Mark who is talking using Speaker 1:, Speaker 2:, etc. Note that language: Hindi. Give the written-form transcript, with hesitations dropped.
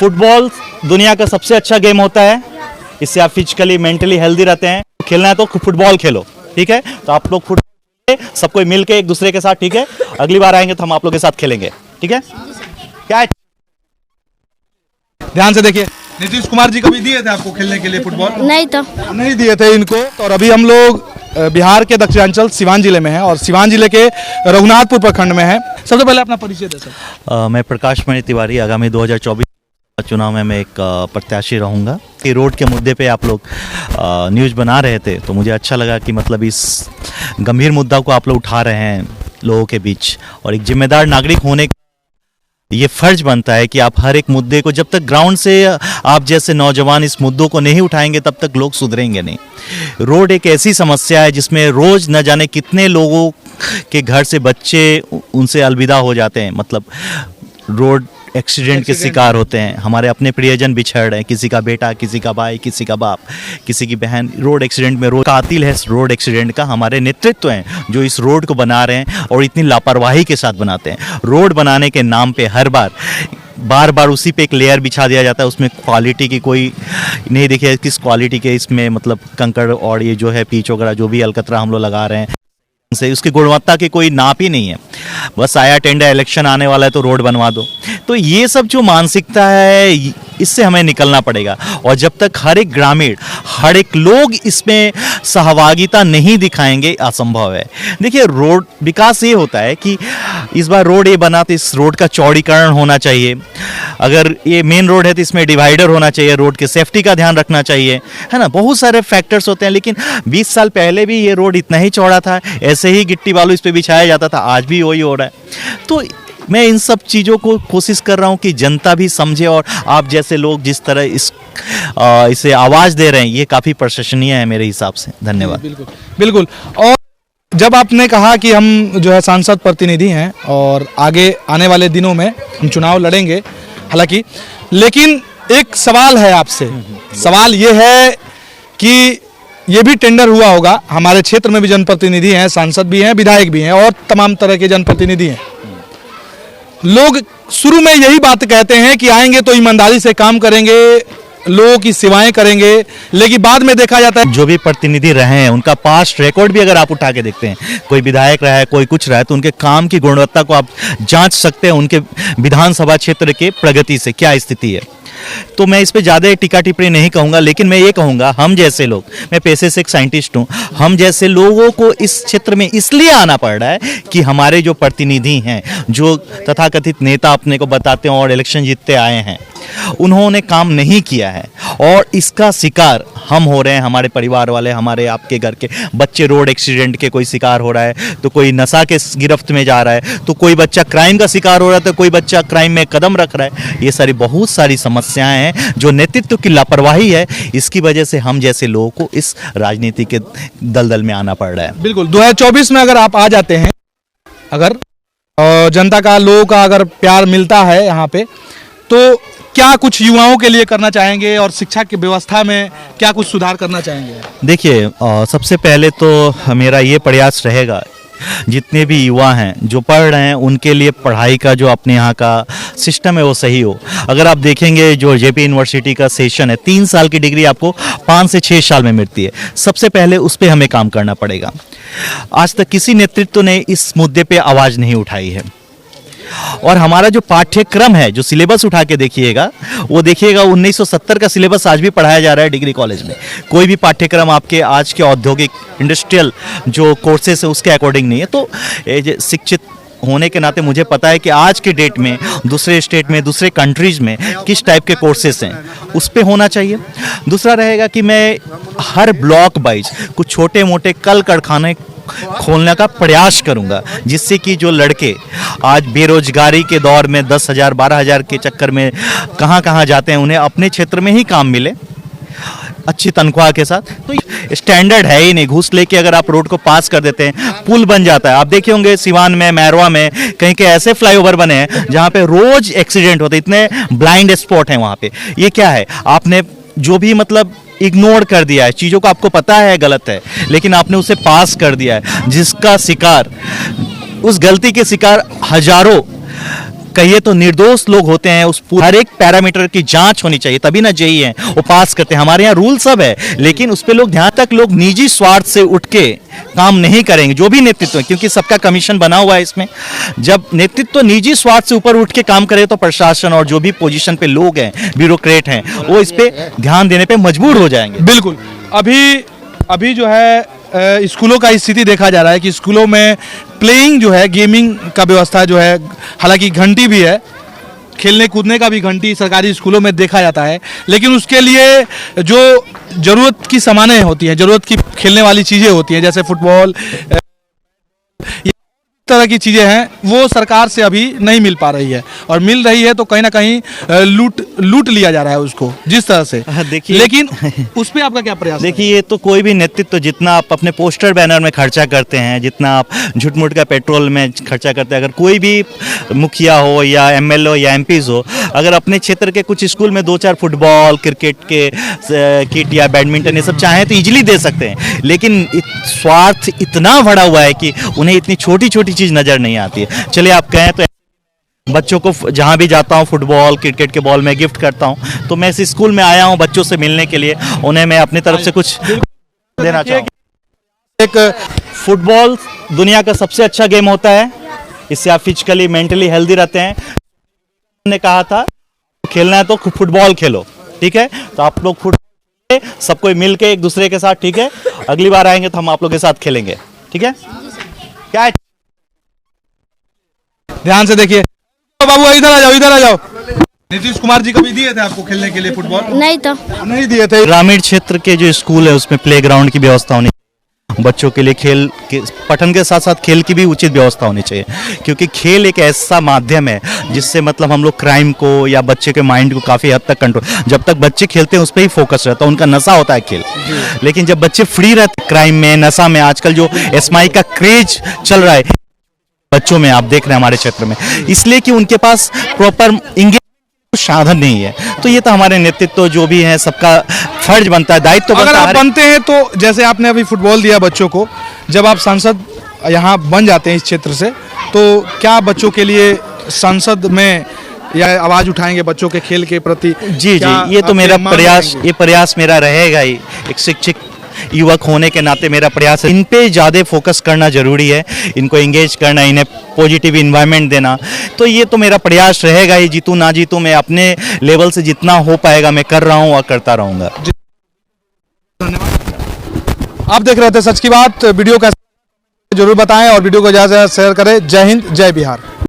Speaker 1: फुटबॉल दुनिया का सबसे अच्छा गेम होता है। इससे आप फिजिकली मेंटली हेल्दी रहते हैं। खेलना है तो फुटबॉल खेलो, ठीक है। तो आप लोग फुटबॉल सब कोई मिलके एक दूसरे के साथ, ठीक है। अगली बार आएंगे तो हम आप लोग के साथ खेलेंगे, ठीक है। क्या है?
Speaker 2: ध्यान से देखिए, नीतीश कुमार जी कभी दिए थे आपको खेलने के लिए फुटबॉल?
Speaker 3: नहीं तो
Speaker 2: नहीं दिए थे इनको। तो और अभी हम लोग बिहार के दक्षिणांचल सिवान जिले में हैं और सिवान जिले के रघुनाथपुर प्रखंड में हैं। सबसे पहले अपना परिचय दें सर।
Speaker 1: मैं प्रकाश मणि तिवारी, आगामी 2024 चुनाव में मैं एक प्रत्याशी रहूँगा। कि रोड के मुद्दे पे आप लोग न्यूज़ बना रहे थे तो मुझे अच्छा लगा कि मतलब इस गंभीर मुद्दा को आप लोग उठा रहे हैं लोगों के बीच। और एक जिम्मेदार नागरिक होने ये फर्ज बनता है कि आप हर एक मुद्दे को, जब तक ग्राउंड से आप जैसे नौजवान इस मुद्दों को नहीं उठाएंगे तब तक लोग सुधरेंगे नहीं। रोड एक ऐसी समस्या है जिसमें रोज न जाने कितने लोगों के घर से बच्चे उनसे अलविदा हो जाते हैं। मतलब रोड एक्सीडेंट के शिकार होते हैं। हमारे अपने प्रियजन बिछड़ रहे हैं, किसी का बेटा, किसी का भाई, किसी का बाप, किसी की बहन रोड एक्सीडेंट में। रोड कातिल है रोड एक्सीडेंट का हमारे नेतृत्व हैं जो इस रोड को बना रहे हैं और इतनी लापरवाही के साथ बनाते हैं। रोड बनाने के नाम पे हर बार बार उसी पे एक लेयर बिछा दिया जाता है। उसमें क्वालिटी की कोई नहीं देखिए किस क्वालिटी के इसमें मतलब कंकड़ और ये जो है पीच वगैरह जो भी अलकतरा हम लोग लगा रहे हैं से उसकी गुणवत्ता की कोई नाप ही नहीं है। बस आया टेंडर, इलेक्शन आने वाला है तो रोड बनवा दो। तो ये सब जो मानसिकता है इससे हमें निकलना पड़ेगा। और जब तक हर एक ग्रामीण, हर एक लोग इसमें सहभागिता नहीं दिखाएंगे, असंभव है। देखिए रोड विकास ये होता है कि इस बार रोड ये बना तो इस रोड का चौड़ीकरण होना चाहिए। अगर ये मेन रोड है तो इसमें डिवाइडर होना चाहिए। रोड की सेफ्टी का ध्यान रखना चाहिए, है ना। बहुत सारे फैक्टर्स होते हैं। लेकिन 20 साल पहले भी ये रोड इतना ही चौड़ा था, ऐसे ही गिट्टी बालू इस पे बिछाया जाता था, आज भी वही हो रहा है। तो मैं इन सब चीज़ों को कोशिश कर रहा हूँ कि जनता भी समझे और आप जैसे लोग जिस तरह इसे आवाज़ दे रहे हैं ये काफ़ी प्रशंसनीय है मेरे हिसाब से। धन्यवाद।
Speaker 2: बिल्कुल बिल्कुल। और जब आपने कहा कि हम जो है सांसद प्रतिनिधि हैं और आगे आने वाले दिनों में हम चुनाव लड़ेंगे, हालांकि, लेकिन एक सवाल है आपसे। सवाल ये है कि ये भी टेंडर हुआ होगा, हमारे क्षेत्र में भी जनप्रतिनिधि हैं, सांसद भी हैं, विधायक भी हैं और तमाम तरह के जनप्रतिनिधि हैं। लोग शुरू में यही बात कहते हैं कि आएंगे तो ईमानदारी से काम करेंगे, लोगों की सेवाएं करेंगे, लेकिन बाद में देखा जाता है
Speaker 1: जो भी प्रतिनिधि रहे हैं उनका पास्ट रिकॉर्ड भी अगर आप उठा के देखते हैं, कोई विधायक रहा है, कोई कुछ रहा है, तो उनके काम की गुणवत्ता को आप जांच सकते हैं। उनके विधानसभा क्षेत्र के प्रगति से क्या स्थिति है। तो मैं इस पे ज़्यादा टीका टिप्पणी नहीं कहूँगा, लेकिन मैं ये कहूँगा हम जैसे लोग, मैं पेशे से एक साइंटिस्ट हूँ, हम जैसे लोगों को इस क्षेत्र में इसलिए आना पड़ रहा है कि हमारे जो प्रतिनिधि हैं, जो तथाकथित नेता अपने को बताते हैं और इलेक्शन जीतते आए हैं, उन्होंने काम नहीं किया है और इसका शिकार हम हो रहे हैं। हमारे परिवार वाले, हमारे आपके घर के बच्चे रोड एक्सीडेंट के कोई शिकार हो रहा है, तो कोई नशा के गिरफ्त में जा रहा है, तो कोई बच्चा क्राइम का शिकार हो रहा है, तो कोई बच्चा क्राइम में कदम रख रहा है। ये सारी बहुत सारी समस्याएं हैं जो नेतृत्व की लापरवाही है। इसकी वजह से हम जैसे लोगों को इस राजनीति के दलदल में आना पड़ रहा है।
Speaker 2: बिल्कुल 2024 में अगर आप आ जाते हैं, अगर जनता का, लोगों का अगर प्यार मिलता है यहाँ पे, तो क्या कुछ युवाओं के लिए करना चाहेंगे और शिक्षा की व्यवस्था में क्या कुछ सुधार करना चाहेंगे?
Speaker 1: देखिए सबसे पहले तो मेरा ये प्रयास रहेगा जितने भी युवा हैं जो पढ़ रहे हैं उनके लिए पढ़ाई का जो अपने यहाँ का सिस्टम है वो सही हो। अगर आप देखेंगे जो जेपी यूनिवर्सिटी का सेशन है, 3 साल की डिग्री आपको 5 से 6 साल में मिलती है। सबसे पहले उस पर हमें काम करना पड़ेगा। आज तक किसी नेतृत्व ने इस मुद्दे पे आवाज़ नहीं उठाई है। और हमारा जो पाठ्यक्रम है, जो सिलेबस उठा के देखिएगा, वो देखिएगा 1970 का सिलेबस आज भी पढ़ाया जा रहा है डिग्री कॉलेज में। कोई भी पाठ्यक्रम आपके आज के औद्योगिक इंडस्ट्रियल जो कोर्सेस है उसके अकॉर्डिंग नहीं है। तो शिक्षित होने के नाते मुझे पता है कि आज के डेट में दूसरे स्टेट में, दूसरे कंट्रीज में किस टाइप के कोर्सेस हैं, उस पे होना चाहिए। दूसरा रहेगा कि मैं हर ब्लॉक वाइज कुछ छोटे मोटे कल कारखाने खोलने का प्रयास करूंगा, जिससे कि जो लड़के आज बेरोजगारी के दौर में 10,000 12,000 के चक्कर में कहां जाते हैं, उन्हें अपने क्षेत्र में ही काम मिले अच्छी तनख्वाह के साथ। तो स्टैंडर्ड है ही नहीं, घूस लेके अगर आप रोड को पास कर देते हैं, पुल बन जाता है। आप देखे होंगे सिवान में, मैरवा में कहीं के ऐसे फ्लाईओवर बने हैं जहां पे रोज एक्सीडेंट होते, इतने ब्लाइंड स्पॉट हैं वहां पे। ये क्या है, आपने जो भी मतलब इग्नोर कर दिया है, चीज़ों को आपको पता है गलत है, लेकिन आपने उसे पास कर दिया है, जिसका शिकार, उस गलती के शिकार हजारों कहिए तो निर्दोष लोग होते हैं, उस हर एक पैरामीटर की जांच होनी चाहिए, तभी ना जेई है वो पास करते हैं। हमारे यहाँ रूल सब है, लेकिन उस पे लोग ध्यान तक लोग निजी स्वार्थ से उठ के काम नहीं करेंगे, जो भी नेतृत्व है, क्योंकि सबका कमीशन बना हुआ है इसमें। जब नेतृत्व निजी स्वार्थ से ऊपर उठ के काम करे तो प्रशासन और जो भी पोजीशन पे लोग हैं, ब्यूरोक्रेट हैं, वो इस पे ध्यान देने पे मजबूर हो जाएंगे।
Speaker 2: बिल्कुल। अभी जो है स्कूलों का स्थिति देखा जा रहा है कि स्कूलों में प्लेइंग जो है, गेमिंग का व्यवस्था जो है, हालांकि घंटी भी है, खेलने कूदने का भी घंटी सरकारी स्कूलों में देखा जाता है, लेकिन उसके लिए जो ज़रूरत की सामानें होती हैं, ज़रूरत की खेलने वाली चीज़ें होती हैं, जैसे फुटबॉल तरह की चीज़ें हैं, वो सरकार से अभी नहीं मिल पा रही है, और मिल रही है तो कहीं ना कहीं लूट लिया जा रहा है उसको जिस तरह से।
Speaker 1: देखिए,
Speaker 2: लेकिन उस पे आपका क्या प्रयास है?
Speaker 1: देखिए, ये तो कोई भी नेतृत्व जितना आप अपने पोस्टर बैनर में खर्चा करते हैं, जितना आप झूठ-मूठ का पेट्रोल में खर्चा करते हैं, अगर कोई भी मुखिया हो या एमएलए हो या एमपीज हो, अगर अपने क्षेत्र के कुछ स्कूल में 2-4 फुटबॉल, क्रिकेट के किट या बैडमिंटन ये सब चाहें तो इजीली दे सकते हैं, लेकिन स्वार्थ इतना बढ़ा हुआ है कि उन्हें इतनी छोटी छोटी चीज नजर नहीं आती है। चलिए आप कहें तो बच्चों को जहां भी जाता हूं फुटबॉल क्रिकेट के बॉल में गिफ्ट करता हूं, तो मैं इस स्कूल में आया हूं बच्चों से मिलने के लिए, उन्हें मैं अपनी तरफ से कुछ देना चाहूँगा। एक फुटबॉल दुनिया का सबसे अच्छा गेम होता है, इससे आप फिजिकली मेंटली हेल्दी रहते हैं। ने कहा था खेलना है तो फुटबॉल खेलो, ठीक है? तो आप लोग फुटबॉल सब कोई मिल के एक दूसरे के साथ, ठीक है? अगली बार आएंगे तो हम आप लोग के साथ खेलेंगे, ठीक है? क्या है?
Speaker 2: ध्यान से देखिए बाबू, इधर आ जाओ, इधर आ जाओ। नीतीश कुमार जी कभी दिए थे आपको खेलने के लिए फुटबॉल? नहीं दिए थे।
Speaker 1: ग्रामीण क्षेत्र के जो स्कूल है उसमें प्लेग्राउंड की व्यवस्था होनी चाहिए, बच्चों के लिए खेल के पठन के साथ साथ खेल की भी उचित व्यवस्था होनी चाहिए, क्योंकि खेल एक ऐसा माध्यम है जिससे मतलब हम लोग क्राइम को या बच्चे के माइंड को काफी हद तक कंट्रोल, जब तक बच्चे खेलते हैं उस पर ही फोकस रहता है, उनका नशा होता है खेल। लेकिन जब बच्चे फ्री रहते क्राइम में, नशा में, आजकल जो एसमाई का क्रेज चल रहा है बच्चों में, आप देख रहे हैं हमारे क्षेत्र में, इसलिए कि उनके पास प्रॉपर इंगेज साधन नहीं है। तो ये तो हमारे नेतृत्व जो भी है सबका फर्ज बनता है, दायित्व बनता है।
Speaker 2: अगर आप बनते हैं तो जैसे आपने अभी फुटबॉल दिया बच्चों को, जब आप सांसद यहाँ बन जाते हैं इस क्षेत्र से, तो क्या बच्चों के लिए संसद में या आवाज उठाएंगे बच्चों के खेल के प्रति?
Speaker 1: जी, ये तो मेरा प्रयास, ये प्रयास मेरा रहेगा ही। एक शिक्षक युवक होने के नाते मेरा प्रयास है, इन पे ज़्यादा फोकस करना जरूरी है, इनको एंगेज करना, इन्हें पॉजिटिव इन्वायरमेंट देना। तो ये तो मेरा प्रयास रहेगा ही, जीतूं ना जीतूं, मैं अपने लेवल से जितना हो पाएगा मैं कर रहा हूँ और करता रहूँगा।
Speaker 2: आप देख रहे थे सच की बात। वीडियो का जरूर बताएं और वीडियो को ज़्यादा से ज़्यादा शेयर करें। जय हिंद, जय बिहार।